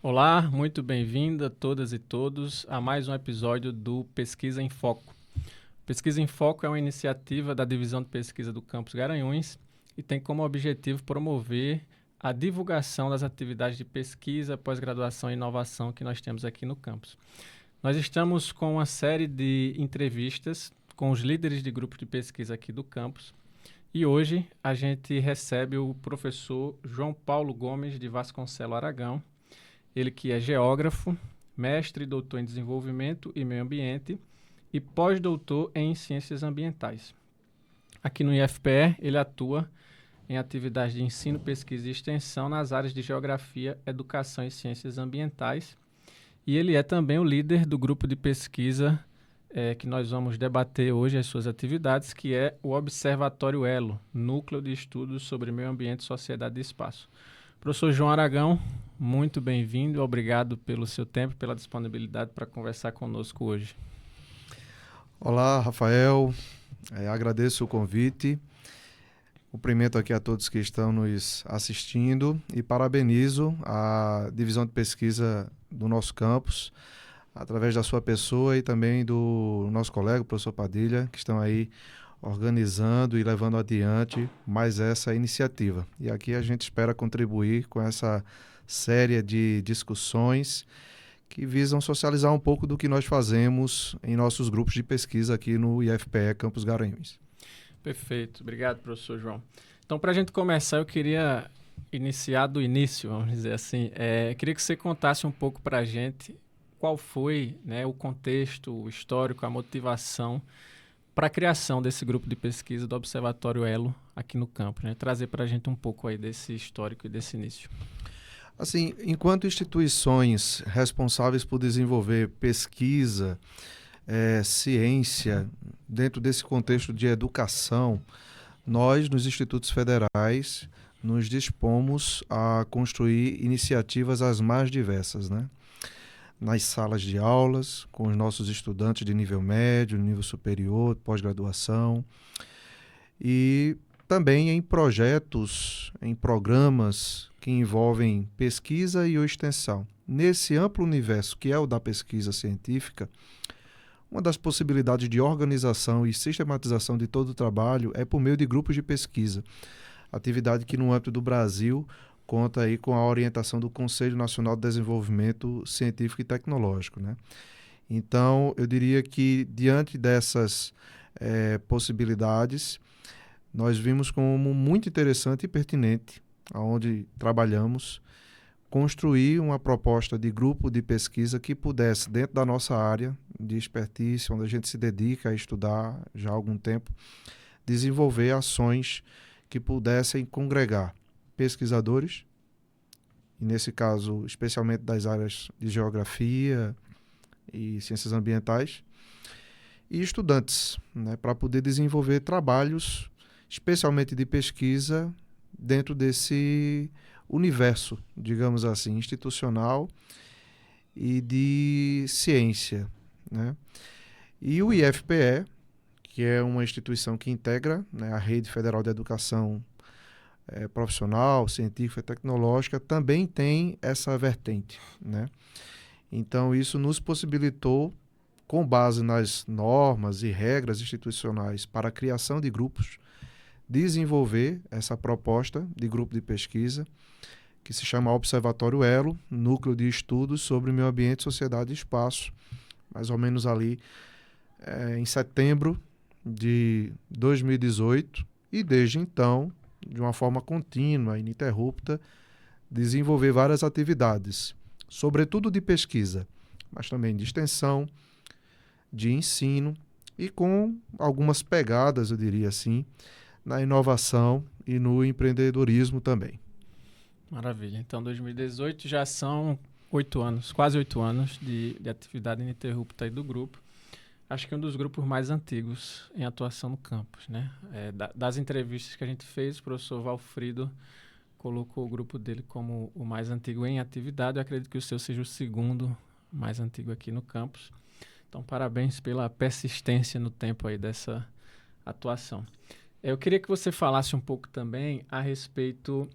Olá, muito bem-vinda todas e todos a mais um episódio do Pesquisa em Foco. Pesquisa em Foco é uma iniciativa da Divisão de Pesquisa do Campus Garanhuns e tem como objetivo promover a divulgação das atividades de pesquisa, pós-graduação e inovação que nós temos aqui no campus. Nós estamos com uma série de entrevistas com os líderes de grupos de pesquisa aqui do campus e hoje a gente recebe o professor João Paulo Gomes de Vasconcelos Aragão. Ele que é geógrafo, mestre e doutor em desenvolvimento e meio ambiente e pós-doutor em ciências ambientais. Aqui no IFPE, ele atua em atividades de ensino, pesquisa e extensão nas áreas de geografia, educação e ciências ambientais. E ele é também o líder do grupo de pesquisa que nós vamos debater hoje as suas atividades, que é o Observatório ELO, Núcleo de Estudos sobre Meio Ambiente, Sociedade e Espaço. Professor João Aragão, muito bem-vindo, obrigado pelo seu tempo, pela disponibilidade para conversar conosco hoje. Olá, Rafael, agradeço o convite, cumprimento aqui a todos que estão nos assistindo e parabenizo a divisão de pesquisa do nosso campus, através da sua pessoa e também do nosso colega, o professor Padilha, que estão aí organizando e levando adiante mais essa iniciativa. E aqui a gente espera contribuir com essa série de discussões que visam socializar um pouco do que nós fazemos em nossos grupos de pesquisa aqui no IFPE Campus Garanhuns. Perfeito, obrigado, professor João. Então, para a gente começar, eu queria iniciar do início, vamos dizer assim. Queria que você contasse um pouco para a gente qual foi, né, o contexto, o histórico, a motivação para a criação desse grupo de pesquisa do Observatório ELO aqui no campus, né? Trazer para a gente um pouco aí desse histórico e desse início. Assim, enquanto instituições responsáveis por desenvolver pesquisa, ciência, dentro desse contexto de educação, nós, nos institutos federais, nos dispomos a construir iniciativas as mais diversas, né? Nas salas de aulas, com os nossos estudantes de nível médio, nível superior, pós-graduação, e também em projetos, em programas que envolvem pesquisa e extensão. Nesse amplo universo que é o da pesquisa científica, uma das possibilidades de organização e sistematização de todo o trabalho é por meio de grupos de pesquisa, atividade que no âmbito do Brasil conta aí com a orientação do Conselho Nacional de Desenvolvimento Científico e Tecnológico, né? Então, eu diria que diante dessas possibilidades, nós vimos como muito interessante e pertinente, onde trabalhamos, construir uma proposta de grupo de pesquisa que pudesse, dentro da nossa área de expertise, onde a gente se dedica a estudar já há algum tempo, desenvolver ações que pudessem congregar pesquisadores, e nesse caso, especialmente das áreas de geografia e ciências ambientais, e estudantes, né, para poder desenvolver trabalhos, especialmente de pesquisa, dentro desse universo, digamos assim, institucional e de ciência, né? E o IFPE, que é uma instituição que integra, né, a Rede Federal de Educação Profissional, Científica e Tecnológica, também tem essa vertente, né? Então, isso nos possibilitou, com base nas normas e regras institucionais para a criação de grupos, desenvolver essa proposta de grupo de pesquisa, que se chama Observatório ELO, Núcleo de Estudos sobre Meio Ambiente, Sociedade e Espaço, mais ou menos ali em setembro de 2018, e desde então, de uma forma contínua, ininterrupta, desenvolver várias atividades, sobretudo de pesquisa, mas também de extensão, de ensino e com algumas pegadas, eu diria assim, na inovação e no empreendedorismo também. Maravilha. Então, 2018 já são 8 anos, quase 8 anos de atividade ininterrupta aí do grupo. Acho que um dos grupos mais antigos em atuação no campus, né? Das entrevistas que a gente fez, o professor Valfrido colocou o grupo dele como o mais antigo em atividade. Eu acredito que o seu seja o segundo mais antigo aqui no campus. Então, parabéns pela persistência no tempo aí dessa atuação. Eu queria que você falasse um pouco também a respeito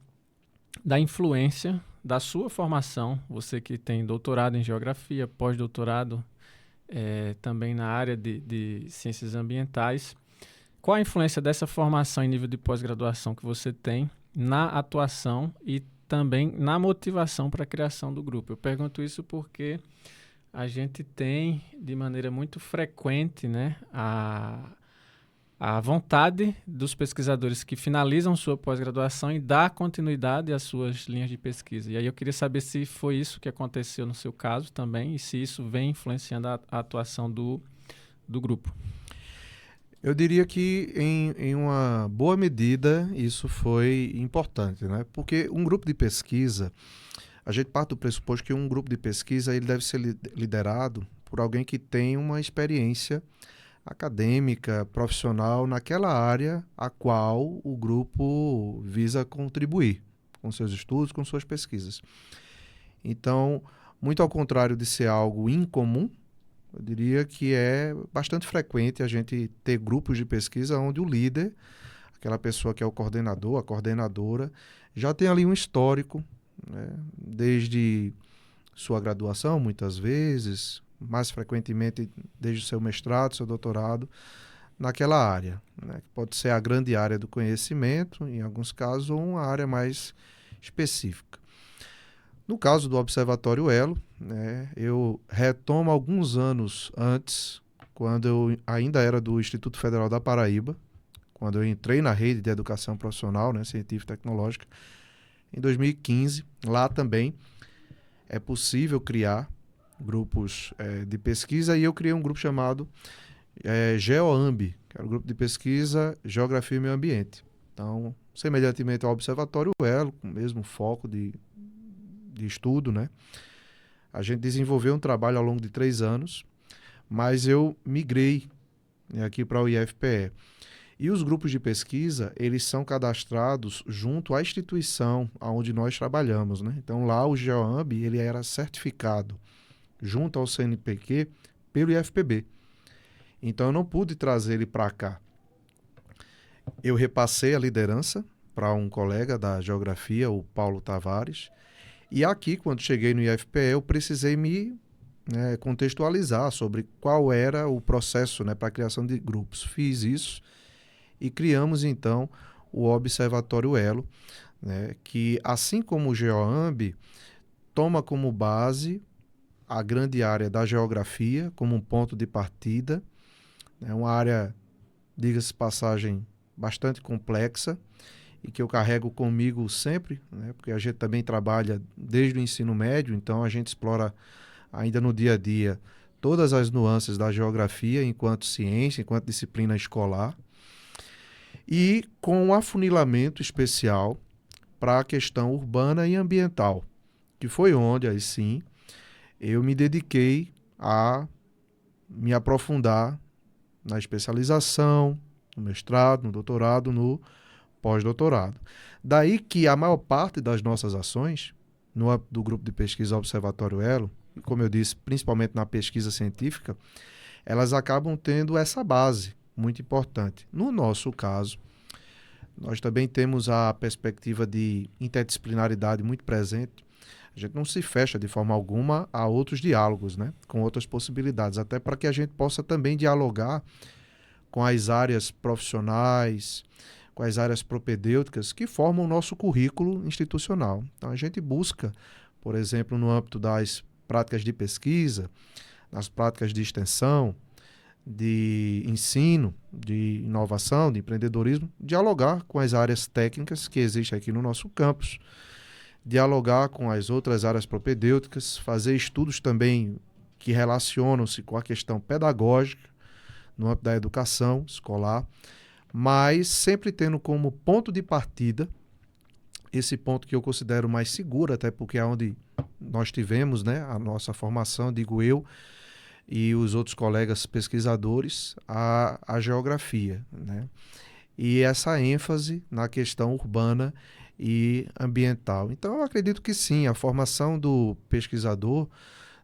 da influência da sua formação, você que tem doutorado em geografia, pós-doutorado também na área de ciências ambientais. Qual a influência dessa formação em nível de pós-graduação que você tem na atuação e também na motivação para a criação do grupo? Eu pergunto isso porque a gente tem, de maneira muito frequente, né, a vontade dos pesquisadores que finalizam sua pós-graduação e dar continuidade às suas linhas de pesquisa. E aí eu queria saber se foi isso que aconteceu no seu caso também e se isso vem influenciando a atuação do grupo. Eu diria que, em uma boa medida, isso foi importante, né? Porque um grupo de pesquisa, a gente parte do pressuposto que um grupo de pesquisa ele deve ser liderado por alguém que tem uma experiência acadêmica, profissional, naquela área a qual o grupo visa contribuir, com seus estudos, com suas pesquisas. Então, muito ao contrário de ser algo incomum, eu diria que é bastante frequente a gente ter grupos de pesquisa onde o líder, aquela pessoa que é o coordenador, a coordenadora, já tem ali um histórico, né, desde sua graduação, muitas vezes, mais frequentemente desde o seu mestrado, seu doutorado, naquela área, né, que pode ser a grande área do conhecimento, em alguns casos, ou uma área mais específica. No caso do Observatório Elo, né, eu retomo alguns anos antes, quando eu ainda era do Instituto Federal da Paraíba, quando eu entrei na rede de educação profissional, né, científica e tecnológica, em 2015. Lá também é possível criar grupos de pesquisa, e eu criei um grupo chamado GeoAmbi, que era o grupo de pesquisa Geografia e Meio Ambiente. Então, semelhantemente ao Observatório Elo, com o mesmo foco de estudo, né? A gente desenvolveu um trabalho ao longo de 3 anos, mas eu migrei, né, aqui para o IFPE. E os grupos de pesquisa, eles são cadastrados junto à instituição onde nós trabalhamos, né? Então, lá o GeoAmbi, ele era certificado junto ao CNPq pelo IFPB. Então, eu não pude trazer ele para cá. Eu repassei a liderança para um colega da geografia, o Paulo Tavares. E aqui, quando cheguei no IFPE, eu precisei me contextualizar sobre qual era o processo, né, para a criação de grupos. Fiz isso e criamos, então, o Observatório Elo, né, que, assim como o GeoAmbi, toma como base a grande área da geografia como um ponto de partida. É uma área, diga-se passagem, bastante complexa e que eu carrego comigo sempre, né, porque a gente também trabalha desde o ensino médio, então a gente explora ainda no dia a dia todas as nuances da geografia enquanto ciência, enquanto disciplina escolar, e com um afunilamento especial para a questão urbana e ambiental, que foi onde, aí sim, eu me dediquei a me aprofundar na especialização, no mestrado, no doutorado, no pós-doutorado. Daí que a maior parte das nossas ações, do grupo de pesquisa Observatório Elo, como eu disse, principalmente na pesquisa científica, elas acabam tendo essa base muito importante. No nosso caso, nós também temos a perspectiva de interdisciplinaridade muito presente. A gente não se fecha de forma alguma a outros diálogos, né, com outras possibilidades, até para que a gente possa também dialogar com as áreas profissionais, com as áreas propedêuticas que formam o nosso currículo institucional. Então, a gente busca, por exemplo, no âmbito das práticas de pesquisa, nas práticas de extensão, de ensino, de inovação, de empreendedorismo, dialogar com as áreas técnicas que existem aqui no nosso campus, dialogar com as outras áreas propedêuticas, fazer estudos também que relacionam-se com a questão pedagógica, no âmbito da educação escolar, mas sempre tendo como ponto de partida esse ponto que eu considero mais seguro, até porque é onde nós tivemos, né, a nossa formação, digo eu, e os outros colegas pesquisadores, a geografia, né? E essa ênfase na questão urbana e ambiental. Então, eu acredito que sim, a formação do pesquisador,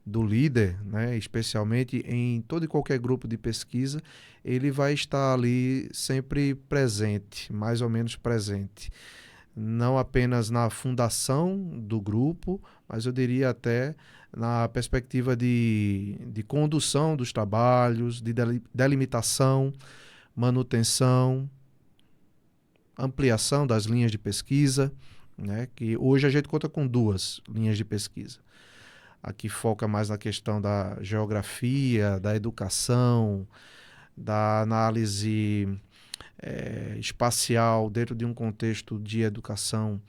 do líder, né, especialmente em todo e qualquer grupo de pesquisa, ele vai estar ali sempre presente, mais ou menos presente, não apenas na fundação do grupo, mas eu diria até na perspectiva de condução dos trabalhos, de delimitação, manutenção, ampliação das linhas de pesquisa, né? Que hoje a gente conta com 2 linhas de pesquisa. Aqui foca mais na questão da geografia, da educação, da análise espacial dentro de um contexto de educação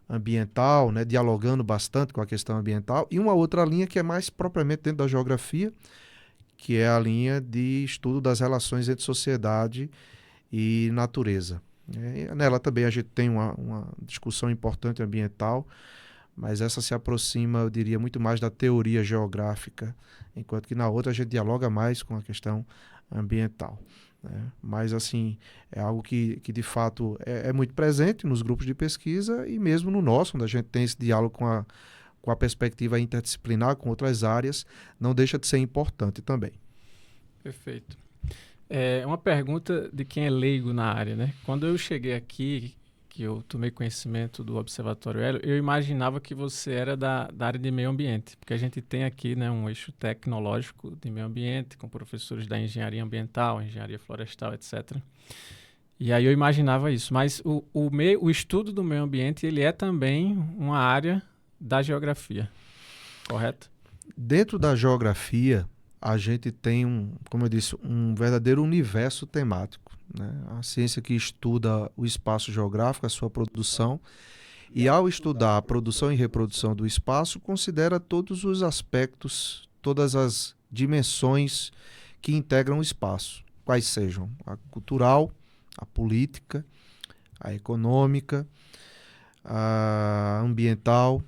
ambiental, né? Dialogando bastante com a questão ambiental, e uma outra linha que é mais propriamente dentro da geografia, que é a linha de estudo das relações entre sociedade e natureza. Nela também a gente tem uma discussão importante ambiental, mas essa se aproxima, eu diria, muito mais da teoria geográfica, enquanto que na outra a gente dialoga mais com a questão ambiental, né? Mas, assim, é algo que de fato é muito presente nos grupos de pesquisa e mesmo no nosso, onde a gente tem esse diálogo com a perspectiva interdisciplinar, com outras áreas, não deixa de ser importante também. Perfeito. É uma pergunta de quem é leigo na área, né? Quando eu cheguei aqui, que eu tomei conhecimento do Observatório Hélio, eu imaginava que você era da área de meio ambiente, porque a gente tem aqui, né, um eixo tecnológico de meio ambiente, com professores da engenharia ambiental, engenharia florestal, etc. E aí eu imaginava isso, mas o estudo do meio ambiente, ele é também uma área da geografia, correto? Dentro da geografia, a gente tem, como eu disse, um verdadeiro universo temático, né? A ciência que estuda o espaço geográfico, a sua produção, e ao estudar a produção e reprodução do espaço, considera todos os aspectos, todas as dimensões que integram o espaço, quais sejam a cultural, a política, a econômica, a ambiental,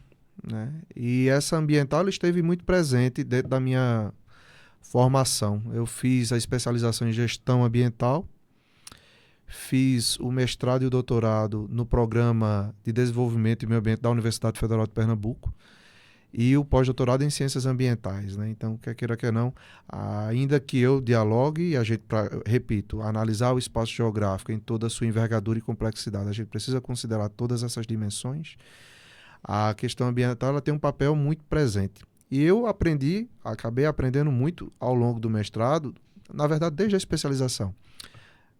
né? E essa ambiental esteve muito presente dentro da minha formação. Eu fiz a especialização em gestão ambiental, fiz o mestrado e o doutorado no Programa de Desenvolvimento e Meio Ambiente da Universidade Federal de Pernambuco e o pós-doutorado em Ciências Ambientais, né? Então, quer queira, quer não, ainda que eu dialogue, a gente, repito, analisar o espaço geográfico em toda a sua envergadura e complexidade, a gente precisa considerar todas essas dimensões. A questão ambiental ela tem um papel muito presente. E eu acabei aprendendo muito ao longo do mestrado, na verdade, desde a especialização,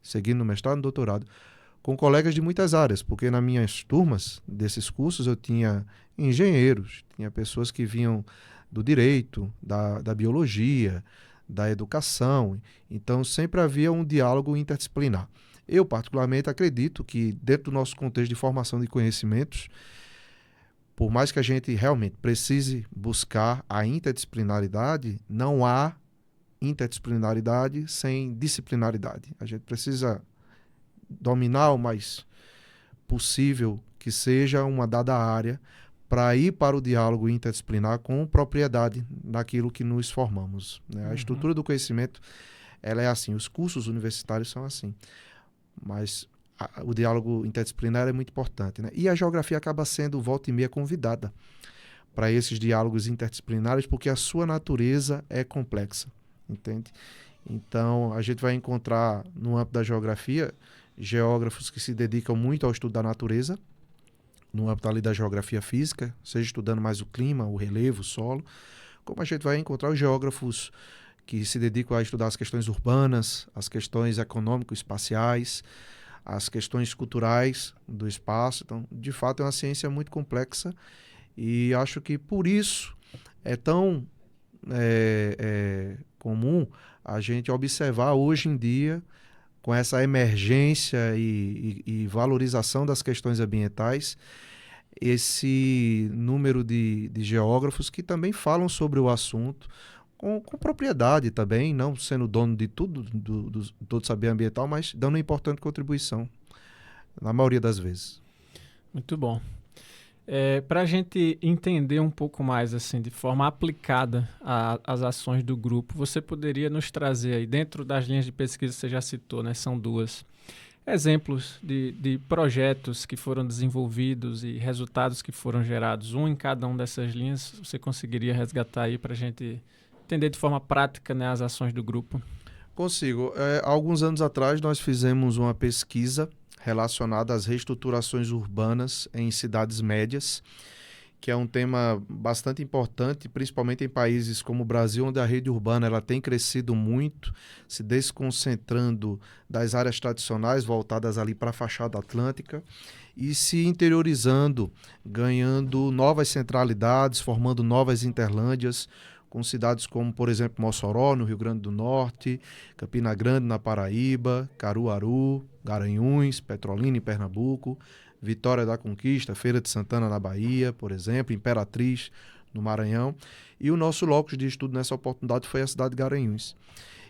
seguindo no mestrado e no doutorado, com colegas de muitas áreas, porque nas minhas turmas desses cursos eu tinha engenheiros, tinha pessoas que vinham do direito, da biologia, da educação, então sempre havia um diálogo interdisciplinar. Eu, particularmente, acredito que dentro do nosso contexto de formação de conhecimentos, por mais que a gente realmente precise buscar a interdisciplinaridade, não há interdisciplinaridade sem disciplinaridade. A gente precisa dominar o mais possível que seja uma dada área para ir para o diálogo interdisciplinar com propriedade naquilo que nos formamos, né? A estrutura do conhecimento ela é assim, os cursos universitários são assim, mas o diálogo interdisciplinar é muito importante, né? E a geografia acaba sendo, volta e meia, convidada para esses diálogos interdisciplinares porque a sua natureza é complexa, entende? Então, a gente vai encontrar no âmbito da geografia geógrafos que se dedicam muito ao estudo da natureza, no âmbito ali da geografia física, seja estudando mais o clima, o relevo, o solo, como a gente vai encontrar os geógrafos que se dedicam a estudar as questões urbanas, as questões econômico-espaciais, as questões culturais do espaço. Então, de fato, é uma ciência muito complexa e acho que por isso é tão comum a gente observar hoje em dia, com essa emergência e valorização das questões ambientais, esse número de geógrafos que também falam sobre o assunto com propriedade também, não sendo dono de tudo, todo saber ambiental, mas dando uma importante contribuição, na maioria das vezes. Muito bom. Para a gente entender um pouco mais, assim, de forma aplicada às ações do grupo, você poderia nos trazer aí, dentro das linhas de pesquisa que você já citou, né, são 2, exemplos de projetos que foram desenvolvidos e resultados que foram gerados, um em cada uma dessas linhas, você conseguiria resgatar aí para a gente entender de forma prática, né, as ações do grupo? Consigo. Há alguns anos atrás nós fizemos uma pesquisa relacionada às reestruturações urbanas em cidades médias, que é um tema bastante importante, principalmente em países como o Brasil, onde a rede urbana ela tem crescido muito, se desconcentrando das áreas tradicionais voltadas ali para a fachada atlântica e se interiorizando, ganhando novas centralidades, formando novas interlândias, com cidades como, por exemplo, Mossoró, no Rio Grande do Norte, Campina Grande, na Paraíba, Caruaru, Garanhuns, Petrolina, em Pernambuco, Vitória da Conquista, Feira de Santana, na Bahia, por exemplo, Imperatriz, no Maranhão. E o nosso locus de estudo nessa oportunidade foi a cidade de Garanhuns.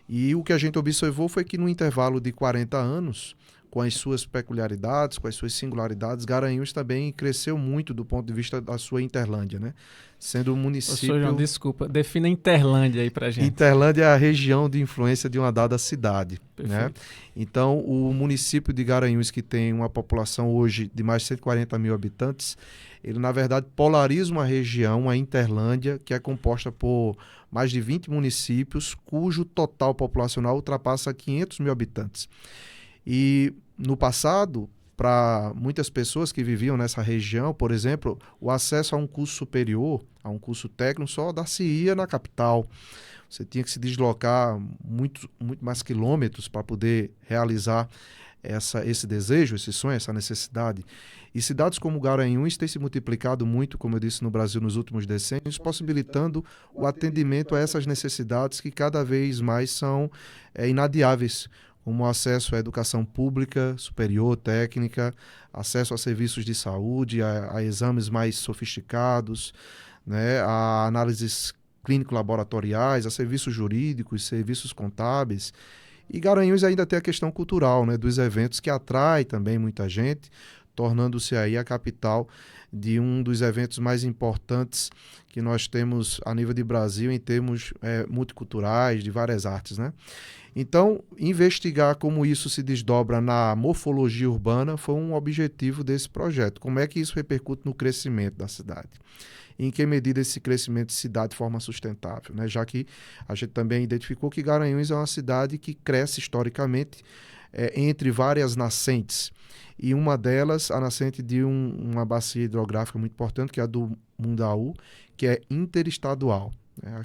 E o que a gente observou foi que no intervalo de 40 anos, com as suas peculiaridades, com as suas singularidades, Garanhuns também cresceu muito do ponto de vista da sua Interlândia, né? Sendo um município... Ô, João, desculpa, defina Interlândia aí pra gente. Interlândia é a região de influência de uma dada cidade, né? Então, o município de Garanhuns, que tem uma população hoje de mais de 140 mil habitantes, ele, na verdade, polariza uma região, a Interlândia, que é composta por mais de 20 municípios, cujo total populacional ultrapassa 500 mil habitantes. E no passado, para muitas pessoas que viviam nessa região, por exemplo, o acesso a um curso superior, a um curso técnico, só dar-se-ia na capital. Você tinha que se deslocar muito mais quilômetros para poder realizar esse desejo, esse sonho, essa necessidade. E cidades como Garanhuns têm se multiplicado muito, como eu disse, no Brasil nos últimos decênios, possibilitando o atendimento a essas necessidades que cada vez mais são inadiáveis, como acesso à educação pública, superior, técnica, acesso a serviços de saúde, a exames mais sofisticados, né, a análises clínico-laboratoriais, a serviços jurídicos, serviços contábeis. E Garanhuns ainda tem a questão cultural, né, dos eventos, que atrai também muita gente, tornando-se aí a capital de um dos eventos mais importantes que nós temos a nível de Brasil em termos multiculturais, de várias artes, né? Então, investigar como isso se desdobra na morfologia urbana foi um objetivo desse projeto. Como é que isso repercute no crescimento da cidade? Em que medida esse crescimento se dá de forma sustentável, né? Já que a gente também identificou que Garanhuns é uma cidade que cresce historicamente entre várias nascentes. E uma delas, a nascente de uma bacia hidrográfica muito importante, que é a do Mundaú, que é interestadual, né?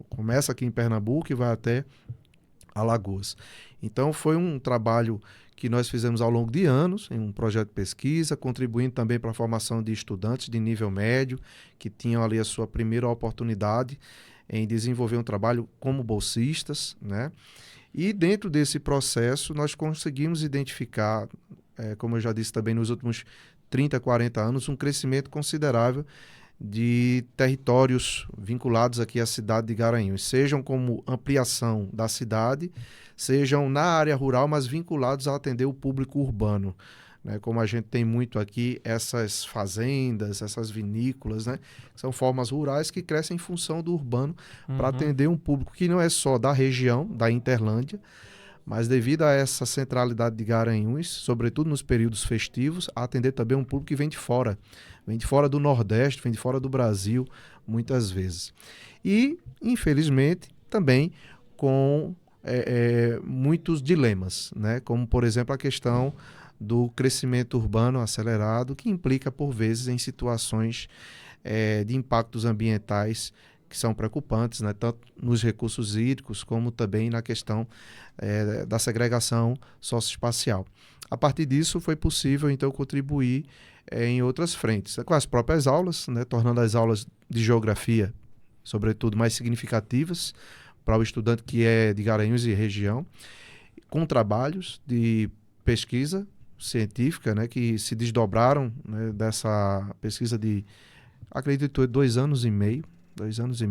Começa aqui em Pernambuco e vai até Alagoas. Então, foi um trabalho que nós fizemos ao longo de anos, em um projeto de pesquisa, contribuindo também para a formação de estudantes de nível médio, que tinham ali a sua primeira oportunidade em desenvolver um trabalho como bolsistas, né? E dentro desse processo, nós conseguimos identificar, como eu já disse também nos últimos 30, 40 anos, um crescimento considerável de territórios vinculados aqui à cidade de Garanhuns, sejam como ampliação da cidade, sejam na área rural, mas vinculados a atender o público urbano, né? Como a gente tem muito aqui, essas fazendas, essas vinícolas, né? São formas rurais que crescem em função do urbano para atender um público que não é só da região, da Interlândia, mas devido a essa centralidade de Garanhuns, sobretudo nos períodos festivos, a atender também um público que vem de fora do Nordeste, vem de fora do Brasil, muitas vezes. E, infelizmente, também com muitos dilemas, né? Como, por exemplo, a questão do crescimento urbano acelerado, que implica, por vezes, em situações de impactos ambientais que são preocupantes, né? Tanto nos recursos hídricos, como também na questão da segregação socioespacial. A partir disso, foi possível, então, contribuir em outras frentes, com as próprias aulas, né? Tornando as aulas de geografia, sobretudo, mais significativas para o estudante que é de Garanhuns e região, com trabalhos de pesquisa científica, né? Que se desdobraram, né? Dessa pesquisa de, acredito, 2 anos e meio, 3 anos,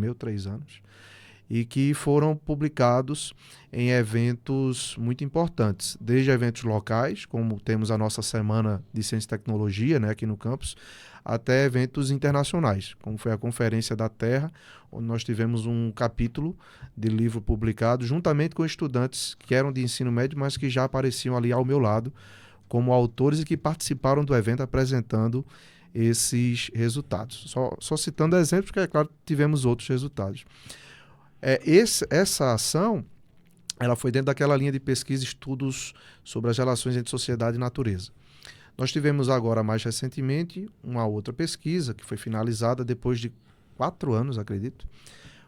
e que foram publicados em eventos muito importantes, desde eventos locais, como temos a nossa Semana de Ciência e Tecnologia, né, aqui no campus, até eventos internacionais, como foi a Conferência da Terra, onde nós tivemos um capítulo de livro publicado, juntamente com estudantes que eram de ensino médio, mas que já apareciam ali ao meu lado, como autores e que participaram do evento apresentando esses resultados. Só citando exemplos, porque, é claro, tivemos outros resultados. Essa ação, ela foi dentro daquela linha de pesquisa, estudos sobre as relações entre sociedade e natureza. Nós tivemos agora, mais recentemente, uma outra pesquisa que foi finalizada depois de 4 anos, acredito.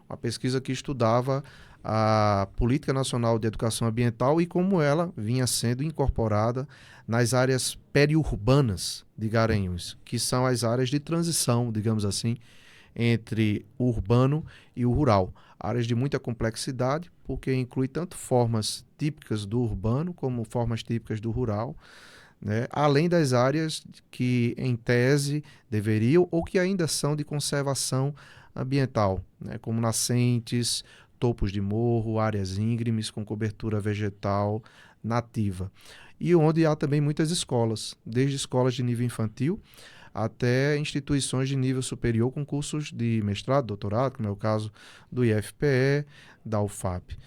Uma pesquisa que estudava a Política Nacional de Educação Ambiental e como ela vinha sendo incorporada nas áreas periurbanas de Garanhuns, que são as áreas de transição, digamos assim, entre o urbano e o rural. Áreas de muita complexidade, porque inclui tanto formas típicas do urbano como formas típicas do rural, né? Além das áreas que, em tese, deveriam ou que ainda são de conservação ambiental, né? Como nascentes, topos de morro, áreas íngremes com cobertura vegetal nativa. E onde há também muitas escolas, desde escolas de nível infantil até instituições de nível superior com cursos de mestrado, doutorado, como é o caso do IFPE, da UFAP.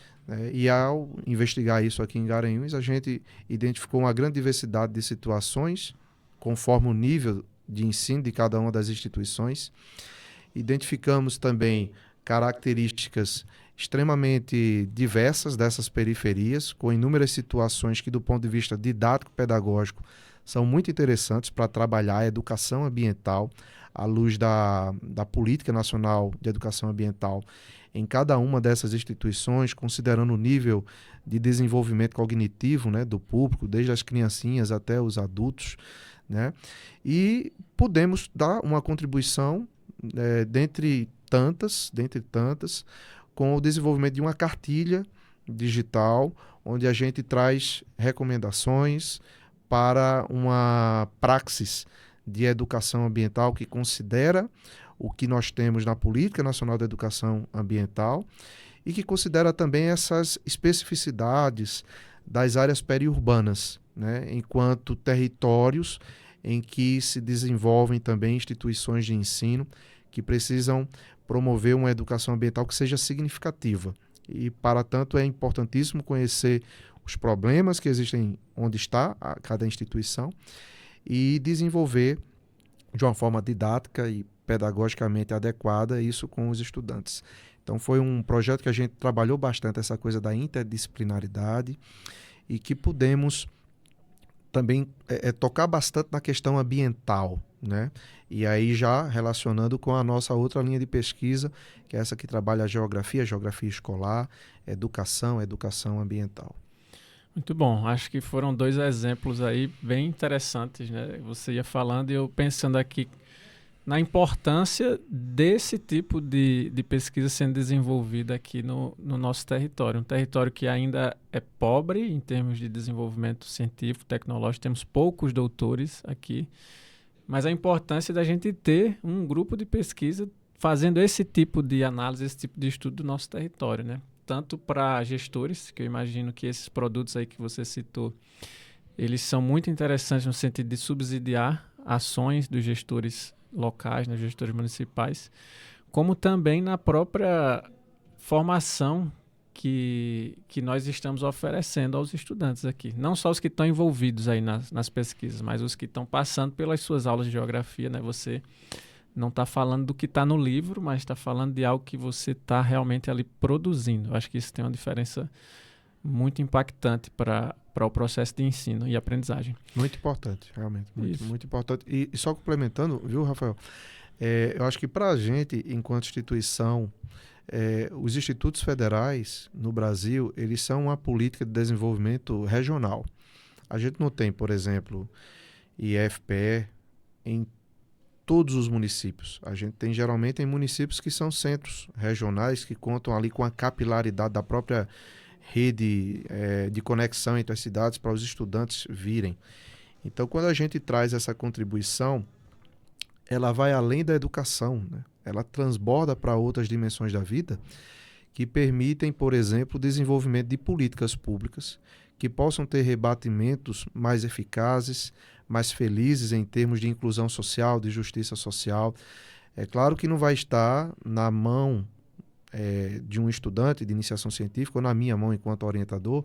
E ao investigar isso aqui em Garanhuns, a gente identificou uma grande diversidade de situações, conforme o nível de ensino de cada uma das instituições. Identificamos também características extremamente diversas dessas periferias, com inúmeras situações que, do ponto de vista didático-pedagógico, são muito interessantes para trabalhar a educação ambiental à luz da Política Nacional de Educação Ambiental em cada uma dessas instituições, considerando o nível de desenvolvimento cognitivo, né, do público, desde as criancinhas até os adultos, né, e podemos dar uma contribuição dentre tantas, com o desenvolvimento de uma cartilha digital, onde a gente traz recomendações para uma praxis de educação ambiental que considera o que nós temos na Política Nacional de Educação Ambiental e que considera também essas especificidades das áreas periurbanas, né, enquanto territórios em que se desenvolvem também instituições de ensino que precisam promover uma educação ambiental que seja significativa. E, para tanto, é importantíssimo conhecer os problemas que existem onde está cada instituição e desenvolver de uma forma didática e pedagogicamente adequada isso com os estudantes. Então foi um projeto que a gente trabalhou bastante essa coisa da interdisciplinaridade e que pudemos também tocar bastante na questão ambiental, né? E aí já relacionando com a nossa outra linha de pesquisa, que é essa que trabalha a geografia escolar, educação ambiental. Muito bom, acho que foram 2 exemplos aí bem interessantes, né? Você ia falando e eu pensando aqui na importância desse tipo de pesquisa sendo desenvolvida aqui no nosso território. Um território que ainda é pobre em termos de desenvolvimento científico, tecnológico, temos poucos doutores aqui, mas a importância da gente ter um grupo de pesquisa fazendo esse tipo de análise, esse tipo de estudo do nosso território, né? Tanto para gestores, que eu imagino que esses produtos aí que você citou, eles são muito interessantes no sentido de subsidiar ações dos gestores locais, dos gestores municipais, como também na própria formação que nós estamos oferecendo aos estudantes aqui. Não só os que estão envolvidos aí nas pesquisas, mas os que estão passando pelas suas aulas de geografia, né? Você não está falando do que está no livro, mas está falando de algo que você está realmente ali produzindo. Eu acho que isso tem uma diferença muito impactante para o processo de ensino e aprendizagem. Muito importante, realmente. Muito importante. E só complementando, viu, Rafael? Eu acho que para a gente, enquanto instituição, os institutos federais no Brasil, eles são uma política de desenvolvimento regional. A gente não tem, por exemplo, IFPE em todos os municípios. A gente tem geralmente em municípios que são centros regionais, que contam ali com a capilaridade da própria rede de conexão entre as cidades para os estudantes virem. Então, quando a gente traz essa contribuição, ela vai além da educação, né? Ela transborda para outras dimensões da vida que permitem, por exemplo, o desenvolvimento de políticas públicas que possam ter rebatimentos mais eficazes, mais felizes em termos de inclusão social, de justiça social. É claro que não vai estar na mão de um estudante de iniciação científica ou na minha mão enquanto orientador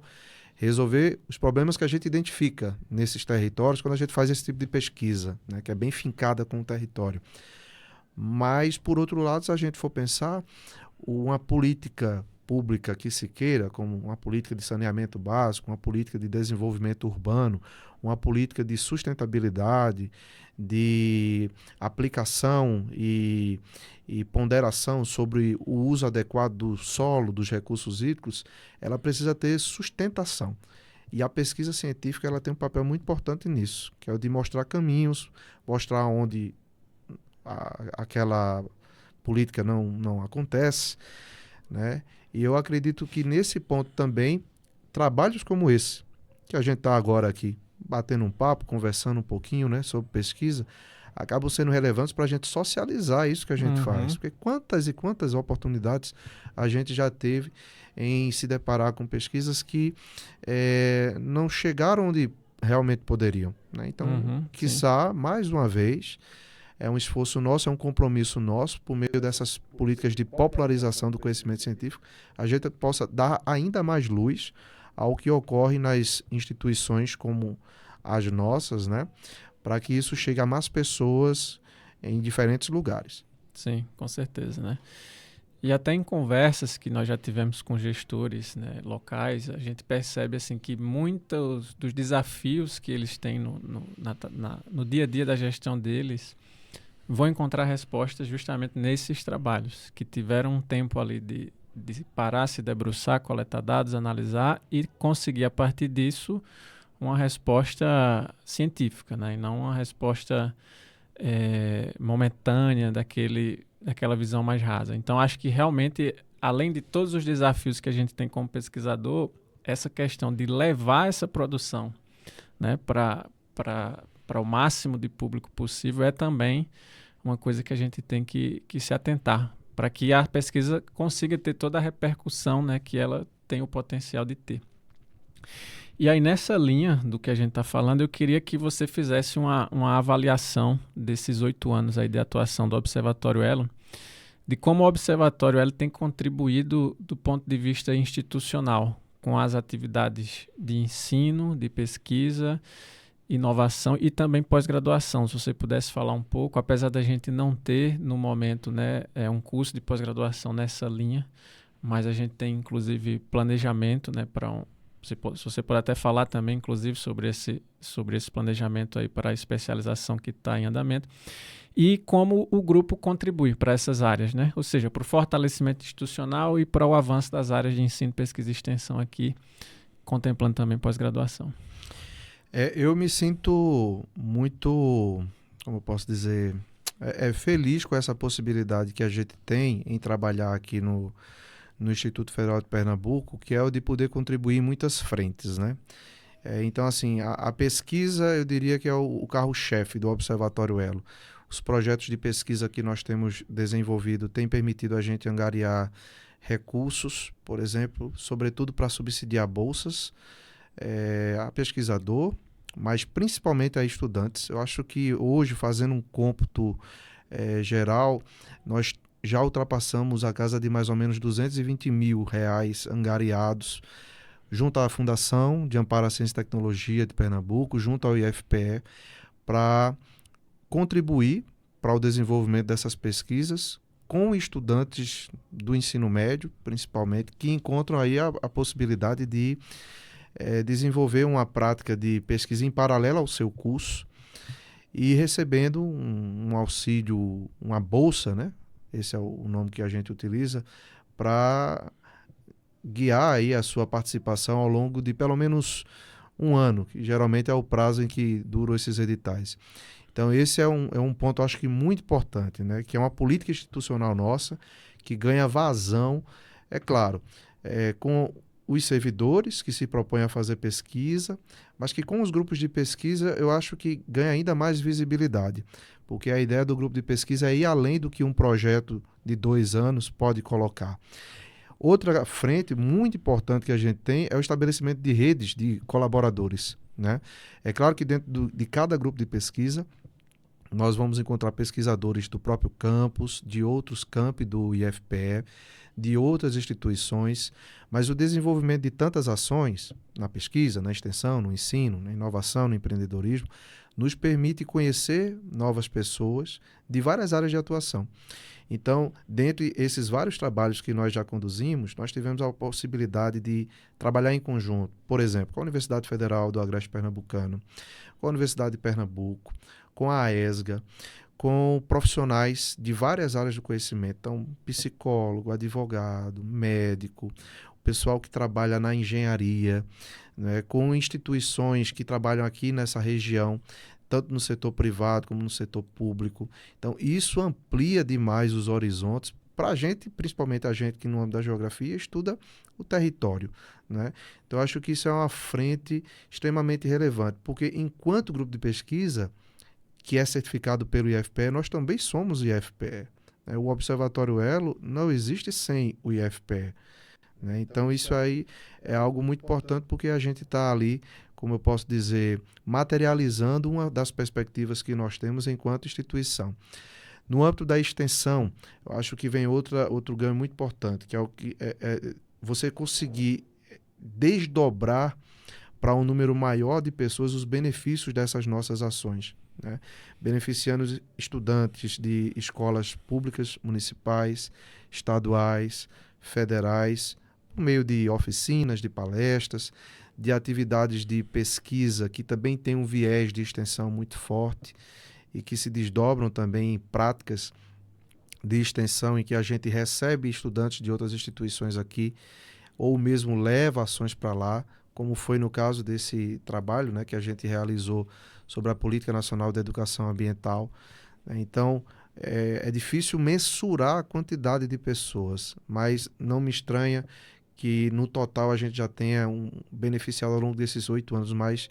resolver os problemas que a gente identifica nesses territórios quando a gente faz esse tipo de pesquisa, né, que é bem fincada com o território. Mas, por outro lado, se a gente for pensar, uma política pública que se queira, como uma política de saneamento básico, uma política de desenvolvimento urbano, uma política de sustentabilidade, de aplicação e ponderação sobre o uso adequado do solo, dos recursos hídricos, ela precisa ter sustentação. E a pesquisa científica ela tem um papel muito importante nisso, que é o de mostrar caminhos, mostrar onde aquela política não acontece, né? E eu acredito que nesse ponto também, trabalhos como esse, que a gente está agora aqui, batendo um papo, conversando um pouquinho, né, sobre pesquisa, acabam sendo relevantes para a gente socializar isso que a gente faz. Porque quantas e quantas oportunidades a gente já teve em se deparar com pesquisas que não chegaram onde realmente poderiam, né? Então, quiçá, mais uma vez, é um esforço nosso, é um compromisso nosso, por meio dessas políticas de popularização do conhecimento científico, a gente possa dar ainda mais luz ao que ocorre nas instituições como as nossas, né? Para que isso chegue a mais pessoas em diferentes lugares. Sim, com certeza, né? E até em conversas que nós já tivemos com gestores, né, locais, a gente percebe assim, que muitos dos desafios que eles têm no dia a dia da gestão deles vão encontrar respostas justamente nesses trabalhos, que tiveram um tempo ali de parar, se debruçar, coletar dados, analisar e conseguir, a partir disso, uma resposta científica, né? E não uma resposta momentânea daquela visão mais rasa. Então, acho que realmente, além de todos os desafios que a gente tem como pesquisador, essa questão de levar essa produção, né, para o máximo de público possível é também uma coisa que a gente tem que se atentar, para que a pesquisa consiga ter toda a repercussão, né, que ela tem o potencial de ter. E aí, nessa linha do que a gente está falando, eu queria que você fizesse uma avaliação desses 8 anos aí de atuação do Observatório Elo, de como o Observatório Elo tem contribuído do ponto de vista institucional, com as atividades de ensino, de pesquisa, inovação e também pós-graduação. Se você pudesse falar um pouco, apesar da gente não ter, no momento, né, um curso de pós-graduação nessa linha, mas a gente tem, inclusive, planejamento, né, para se você puder até falar também, inclusive, sobre esse planejamento aí para a especialização que está em andamento, e como o grupo contribui para essas áreas, né? Ou seja, para o fortalecimento institucional e para o avanço das áreas de ensino, pesquisa e extensão aqui, contemplando também pós-graduação. Eu me sinto muito, como eu posso dizer, feliz com essa possibilidade que a gente tem em trabalhar aqui no Instituto Federal de Pernambuco, que é o de poder contribuir em muitas frentes, né? Então, assim, a pesquisa, eu diria que é o carro-chefe do Observatório Elo. Os projetos de pesquisa que nós temos desenvolvido têm permitido a gente angariar recursos, por exemplo, sobretudo para subsidiar bolsas a pesquisador, mas principalmente a estudantes. Eu acho que hoje, fazendo um cômputo geral, nós já ultrapassamos a casa de mais ou menos R$220 mil angariados junto à Fundação de Amparo à Ciência e Tecnologia de Pernambuco, junto ao IFPE, para contribuir para o desenvolvimento dessas pesquisas com estudantes do ensino médio, principalmente, que encontram aí a possibilidade de desenvolver uma prática de pesquisa em paralelo ao seu curso e recebendo um auxílio, uma bolsa, né? Esse é o nome que a gente utiliza, para guiar aí a sua participação ao longo de pelo menos um ano, que geralmente é o prazo em que duram esses editais. Então, esse é um ponto, acho que muito importante, né? Que é uma política institucional nossa, que ganha vazão, é claro, com os servidores que se propõem a fazer pesquisa, mas que com os grupos de pesquisa eu acho que ganha ainda mais visibilidade, porque a ideia do grupo de pesquisa é ir além do que um projeto de 2 anos pode colocar. Outra frente muito importante que a gente tem é o estabelecimento de redes de colaboradores, né? É claro que dentro de cada grupo de pesquisa, nós vamos encontrar pesquisadores do próprio campus, de outros campi do IFPE, de outras instituições, mas o desenvolvimento de tantas ações na pesquisa, na extensão, no ensino, na inovação, no empreendedorismo, nos permite conhecer novas pessoas de várias áreas de atuação. Então, dentre esses vários trabalhos que nós já conduzimos, nós tivemos a possibilidade de trabalhar em conjunto, por exemplo, com a Universidade Federal do Agreste Pernambucano, com a Universidade de Pernambuco, com a AESGA, com profissionais de várias áreas do conhecimento, então psicólogo, advogado, médico, o pessoal que trabalha na engenharia, né, com instituições que trabalham aqui nessa região, tanto no setor privado como no setor público. Então, isso amplia demais os horizontes para a gente, principalmente a gente que no âmbito da geografia estuda o território, né? Então, acho que isso é uma frente extremamente relevante, porque enquanto grupo de pesquisa, que é certificado pelo IFPE, nós também somos IFPE. Né? O Observatório Elo não existe sem o IFPE. Né? Então, isso aí é algo muito importante, porque a gente está ali, como eu posso dizer, materializando uma das perspectivas que nós temos enquanto instituição. No âmbito da extensão, eu acho que vem outro ganho muito importante, que é o que você conseguir desdobrar para um número maior de pessoas os benefícios dessas nossas ações, né? Beneficiando estudantes de escolas públicas, municipais, estaduais, federais, por meio de oficinas, de palestras, de atividades de pesquisa que também tem um viés de extensão muito forte e que se desdobram também em práticas de extensão em que a gente recebe estudantes de outras instituições aqui ou mesmo leva ações para lá, como foi no caso desse trabalho, né, que a gente realizou sobre a Política Nacional de Educação Ambiental. Então, é difícil mensurar a quantidade de pessoas, mas não me estranha que no total a gente já tenha beneficiado ao longo desses 8 anos mais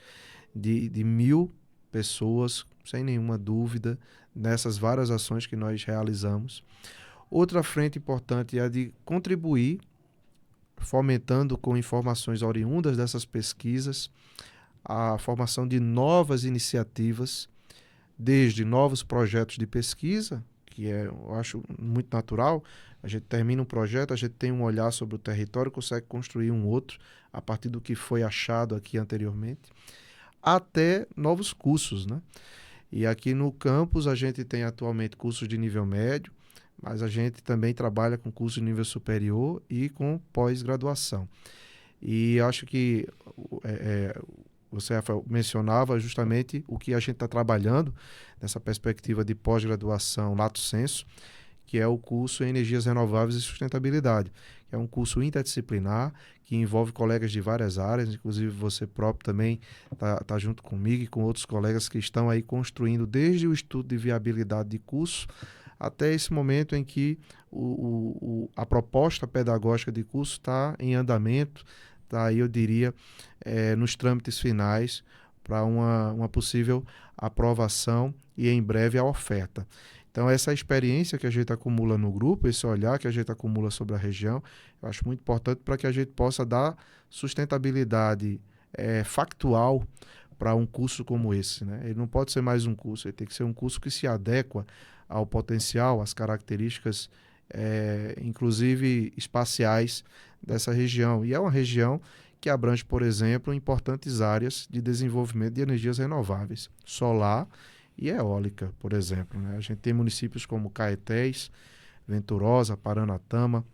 de 1.000 pessoas, sem nenhuma dúvida, nessas várias ações que nós realizamos. Outra frente importante é a de contribuir, fomentando com informações oriundas dessas pesquisas, a formação de novas iniciativas, desde novos projetos de pesquisa, que eu acho muito natural. A gente termina um projeto, a gente tem um olhar sobre o território, consegue construir um outro a partir do que foi achado aqui anteriormente, até novos cursos, né? E aqui no campus a gente tem atualmente cursos de nível médio, mas a gente também trabalha com cursos de nível superior e com pós-graduação. E acho que você, Rafael, mencionava justamente o que a gente está trabalhando nessa perspectiva de pós-graduação lato sensu, que é o curso em Energias Renováveis e Sustentabilidade. É um curso interdisciplinar que envolve colegas de várias áreas, inclusive você próprio também está junto comigo e com outros colegas que estão aí construindo desde o estudo de viabilidade de curso até esse momento em que a proposta pedagógica de curso está em andamento, está aí, eu diria, nos trâmites finais para uma possível aprovação e em breve a oferta. Então, essa experiência que a gente acumula no grupo, esse olhar que a gente acumula sobre a região, eu acho muito importante para que a gente possa dar sustentabilidade factual para um curso como esse, né? Ele não pode ser mais um curso, ele tem que ser um curso que se adequa ao potencial, às características, inclusive espaciais dessa região. E é uma região que abrange, por exemplo, importantes áreas de desenvolvimento de energias renováveis, solar e eólica, por exemplo, né? A gente tem municípios como Caetés, Venturosa, Paranatama,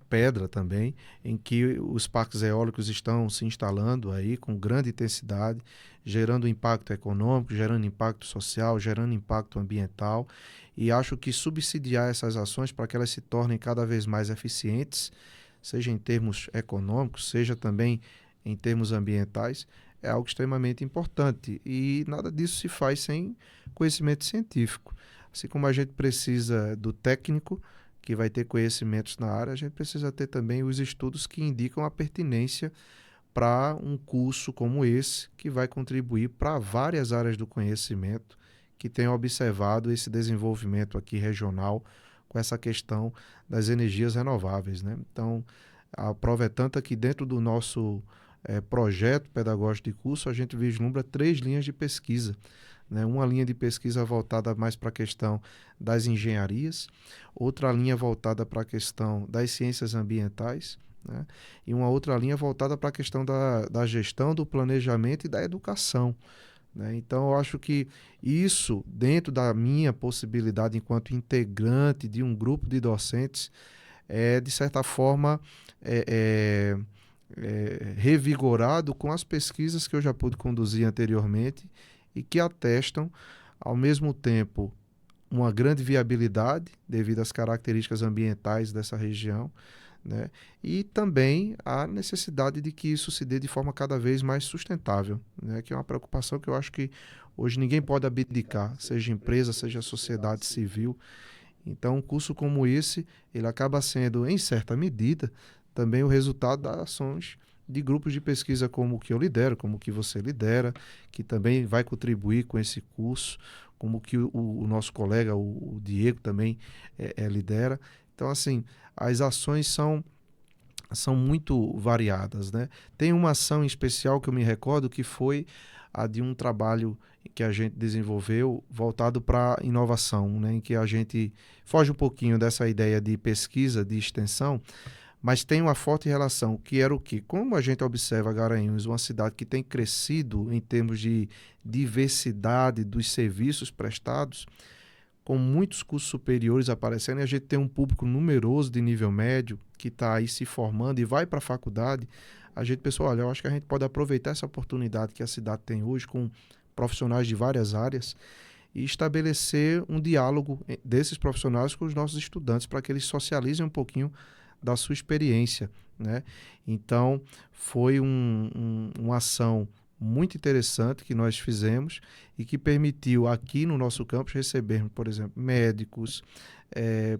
Pedra também, em que os parques eólicos estão se instalando aí com grande intensidade, gerando impacto econômico, gerando impacto social, gerando impacto ambiental, e acho que subsidiar essas ações para que elas se tornem cada vez mais eficientes, seja em termos econômicos, seja também em termos ambientais, é algo extremamente importante, e nada disso se faz sem conhecimento científico. Assim como a gente precisa do técnico, que vai ter conhecimentos na área, a gente precisa ter também os estudos que indicam a pertinência para um curso como esse, que vai contribuir para várias áreas do conhecimento que tenham observado esse desenvolvimento aqui regional com essa questão das energias renováveis, né? Então, a prova é tanta que dentro do nosso projeto pedagógico de curso, a gente vislumbra 3 linhas de pesquisa, né? Uma linha de pesquisa voltada mais para a questão das engenharias, outra linha voltada para a questão das ciências ambientais, né? E uma outra linha voltada para a questão da gestão, do planejamento e da educação, né? Então, eu acho que isso, dentro da minha possibilidade enquanto integrante de um grupo de docentes, de certa forma, revigorado com as pesquisas que eu já pude conduzir anteriormente e que atestam, ao mesmo tempo, uma grande viabilidade devido às características ambientais dessa região, né? E também a necessidade de que isso se dê de forma cada vez mais sustentável, né? Que é uma preocupação que eu acho que hoje ninguém pode abdicar, seja empresa, seja sociedade civil. Então, um curso como esse, ele acaba sendo, em certa medida, também o resultado das ações de grupos de pesquisa como o que eu lidero, como o que você lidera, que também vai contribuir com esse curso, como o que o nosso colega, o Diego, também lidera. Então, assim, as ações são muito variadas, né? Tem uma ação em especial que eu me recordo que foi a de um trabalho que a gente desenvolveu voltado para inovação, né? Em que a gente foge um pouquinho dessa ideia de pesquisa, de extensão, mas tem uma forte relação, que era o quê? Como a gente observa Garanhuns, uma cidade que tem crescido em termos de diversidade dos serviços prestados, com muitos cursos superiores aparecendo, e a gente tem um público numeroso de nível médio que está aí se formando e vai para a faculdade, a gente pensou, olha, eu acho que a gente pode aproveitar essa oportunidade que a cidade tem hoje com profissionais de várias áreas e estabelecer um diálogo desses profissionais com os nossos estudantes para que eles socializem um pouquinho da sua experiência, né? Então, foi uma ação muito interessante que nós fizemos e que permitiu aqui no nosso campus recebermos, por exemplo, médicos,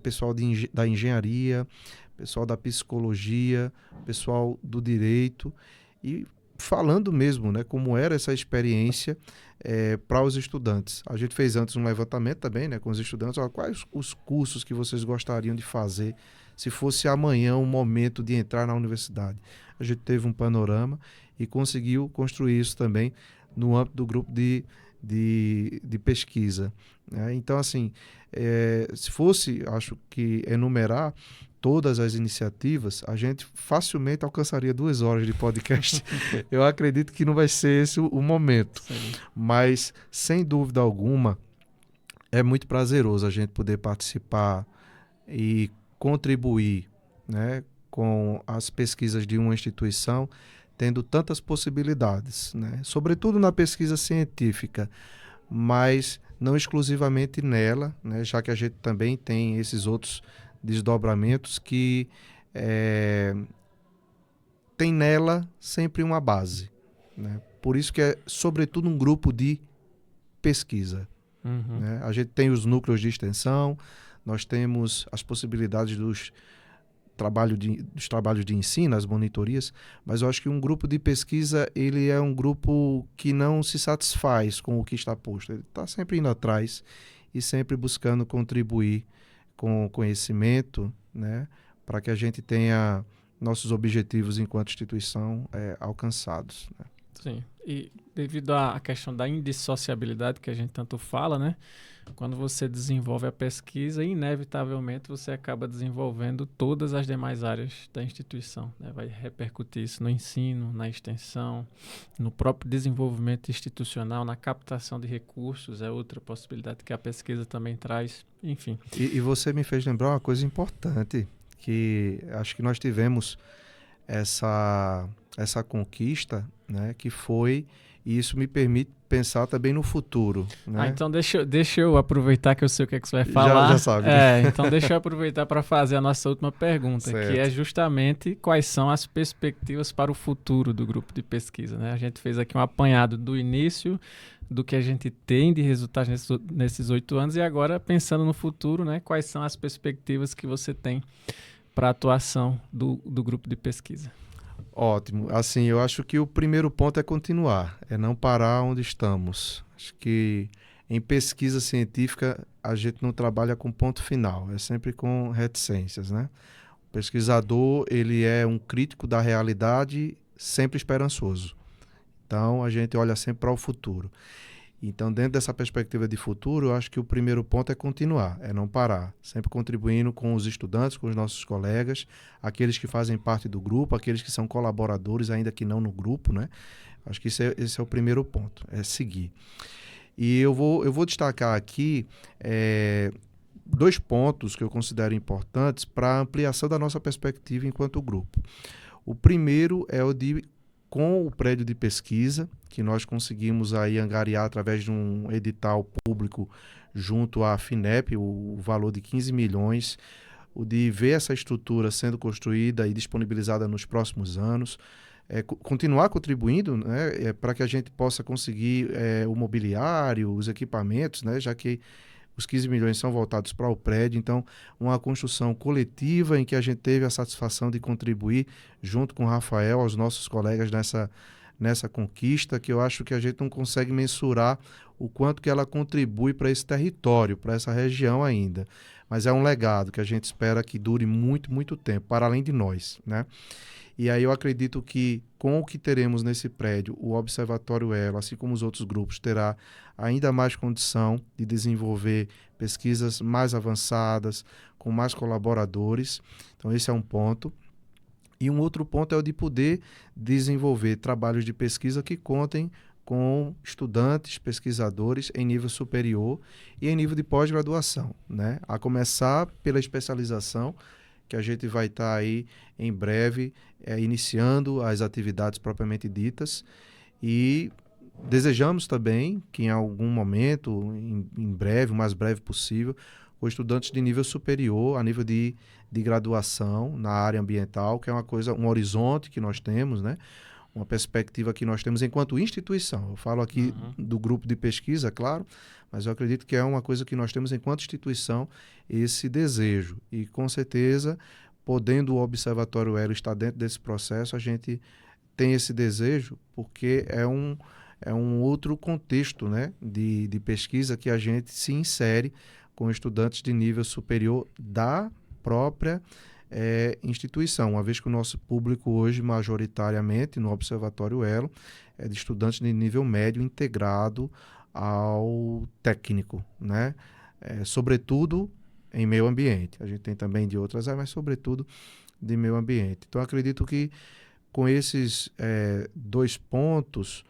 pessoal da engenharia, pessoal da psicologia, pessoal do direito e falando mesmo, né, como era essa experiência para os estudantes. A gente fez antes um levantamento também, né, com os estudantes, quais os cursos que vocês gostariam de fazer se fosse amanhã o momento de entrar na universidade. A gente teve um panorama e conseguiu construir isso também no âmbito do grupo de pesquisa, né? Então, assim, se fosse, acho que, enumerar todas as iniciativas, a gente facilmente alcançaria 2 horas de podcast. Eu acredito que não vai ser esse o momento. Sim. Mas, sem dúvida alguma, é muito prazeroso a gente poder participar e contribuir, né, com as pesquisas de uma instituição, tendo tantas possibilidades, né? Sobretudo na pesquisa científica, mas não exclusivamente nela, né? Já que a gente também tem esses outros desdobramentos que tem nela sempre uma base, né? Por isso que é, sobretudo, um grupo de pesquisa. Uhum. Né? A gente tem os núcleos de extensão, nós temos as possibilidades dos trabalhos de ensino, as monitorias, mas eu acho que um grupo de pesquisa, ele é um grupo que não se satisfaz com o que está posto. Ele está sempre indo atrás e sempre buscando contribuir com o conhecimento, né, para que a gente tenha nossos objetivos enquanto instituição alcançados, né? Sim, e devido à questão da indissociabilidade que a gente tanto fala, né? Quando você desenvolve a pesquisa, inevitavelmente você acaba desenvolvendo todas as demais áreas da instituição, né? Vai repercutir isso no ensino, na extensão, no próprio desenvolvimento institucional, na captação de recursos, é outra possibilidade que a pesquisa também traz, enfim. E você me fez lembrar uma coisa importante, que acho que nós tivemos essa conquista, né, que foi, e isso me permite pensar também no futuro, né? Então deixa eu aproveitar que eu sei o que é que você vai falar. Já sabe. Então deixa eu aproveitar para fazer a nossa última pergunta, certo, que é justamente quais são as perspectivas para o futuro do grupo de pesquisa, né? A gente fez aqui um apanhado do início, do que a gente tem de resultados nesses 8 anos e agora pensando no futuro, né? Quais são as perspectivas que você tem para a atuação do grupo de pesquisa? Ótimo. Assim, eu acho que o primeiro ponto é continuar, é não parar onde estamos. Acho que em pesquisa científica a gente não trabalha com ponto final, é sempre com reticências, né? O pesquisador, ele é um crítico da realidade, sempre esperançoso. Então, a gente olha sempre para o futuro. Então, dentro dessa perspectiva de futuro, eu acho que o primeiro ponto é continuar, é não parar, sempre contribuindo com os estudantes, com os nossos colegas, aqueles que fazem parte do grupo, aqueles que são colaboradores, ainda que não no grupo, né? Acho que esse é o primeiro ponto, é seguir. E eu vou destacar aqui 2 pontos que eu considero importantes para a ampliação da nossa perspectiva enquanto grupo. O primeiro é o de, com o prédio de pesquisa, que nós conseguimos aí angariar através de um edital público junto à FINEP, o valor de 15 milhões, o de ver essa estrutura sendo construída e disponibilizada nos próximos anos, continuar contribuindo, né, para que a gente possa conseguir o mobiliário, os equipamentos, né, já que os 15 milhões são voltados para o prédio. Então, uma construção coletiva em que a gente teve a satisfação de contribuir junto com o Rafael, aos nossos colegas nessa conquista, que eu acho que a gente não consegue mensurar o quanto que ela contribui para esse território, para essa região ainda. Mas é um legado que a gente espera que dure muito, muito tempo, para além de nós, né? E aí eu acredito que com o que teremos nesse prédio, o Observatório Elo, assim como os outros grupos, terá ainda mais condição de desenvolver pesquisas mais avançadas, com mais colaboradores. Então esse é um ponto. E um outro ponto é o de poder desenvolver trabalhos de pesquisa que contem com estudantes, pesquisadores em nível superior e em nível de pós-graduação, né? A começar pela especialização, que a gente vai estar aí em breve iniciando as atividades propriamente ditas, e desejamos também que em algum momento, em breve, o mais breve possível, com estudantes de nível superior, a nível de graduação na área ambiental, que é uma coisa, um horizonte que nós temos, né? Uma perspectiva que nós temos enquanto instituição. Eu falo aqui do grupo de pesquisa, claro, mas eu acredito que é uma coisa que nós temos enquanto instituição, esse desejo. E, com certeza, podendo o Observatório Elo estar dentro desse processo, a gente tem esse desejo, porque é um outro contexto, né, de pesquisa que a gente se insere com estudantes de nível superior da própria instituição, uma vez que o nosso público hoje, majoritariamente, no Observatório Elo, é de estudantes de nível médio integrado ao técnico, né? Sobretudo em meio ambiente. A gente tem também de outras áreas, mas sobretudo de meio ambiente. Então, acredito que com esses 2 pontos,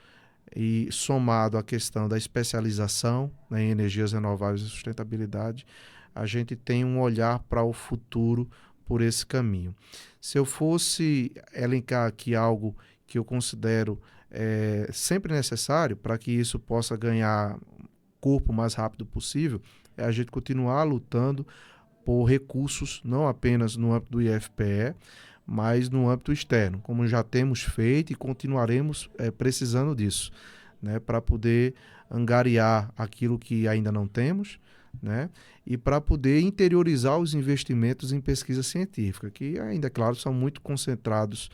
e somado à questão da especialização, né, em energias renováveis e sustentabilidade, a gente tem um olhar para o futuro por esse caminho. Se eu fosse elencar aqui algo que eu considero sempre necessário para que isso possa ganhar corpo o mais rápido possível, é a gente continuar lutando por recursos, não apenas no âmbito do IFPE, mas no âmbito externo, como já temos feito e continuaremos precisando disso, né, para poder angariar aquilo que ainda não temos, né, e para poder interiorizar os investimentos em pesquisa científica, que ainda, claro, são muito concentrados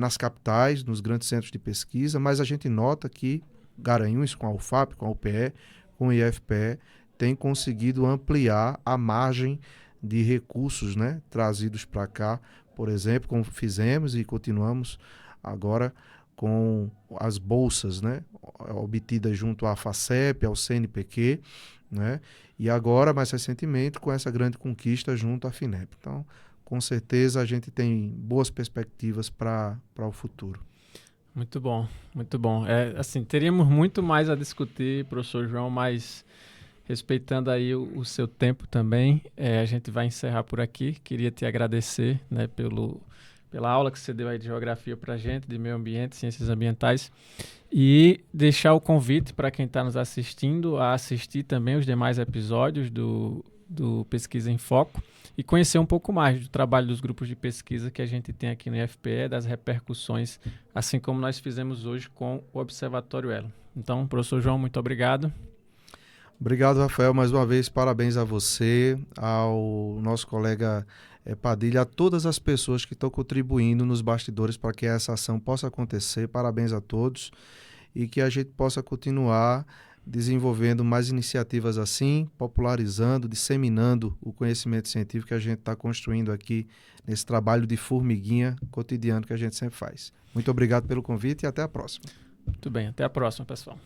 nas capitais, nos grandes centros de pesquisa, mas a gente nota que Garanhuns, com a UFAP, com a UPE, com o IFPE, tem conseguido ampliar a margem de recursos, né, trazidos para cá, por exemplo, como fizemos e continuamos agora com as bolsas, né, obtidas junto à FACEP, ao CNPq, né, e agora, mais recentemente, com essa grande conquista junto à FINEP. Então, com certeza, a gente tem boas perspectivas para o futuro. Muito bom, muito bom. Assim, teríamos muito mais a discutir, professor João, mas respeitando aí o seu tempo também, a gente vai encerrar por aqui. Queria te agradecer, né, pela aula que você deu aí de geografia para a gente, de meio ambiente, ciências ambientais, e deixar o convite para quem está nos assistindo a assistir também os demais episódios do Pesquisa em Foco e conhecer um pouco mais do trabalho dos grupos de pesquisa que a gente tem aqui no IFPE, das repercussões, assim como nós fizemos hoje com o Observatório Elo. Então, professor João, muito obrigado. Obrigado, Rafael. Mais uma vez, parabéns a você, ao nosso colega Padilha, a todas as pessoas que estão contribuindo nos bastidores para que essa ação possa acontecer. Parabéns a todos e que a gente possa continuar desenvolvendo mais iniciativas assim, popularizando, disseminando o conhecimento científico que a gente está construindo aqui nesse trabalho de formiguinha cotidiano que a gente sempre faz. Muito obrigado pelo convite e até a próxima. Muito bem, até a próxima, pessoal.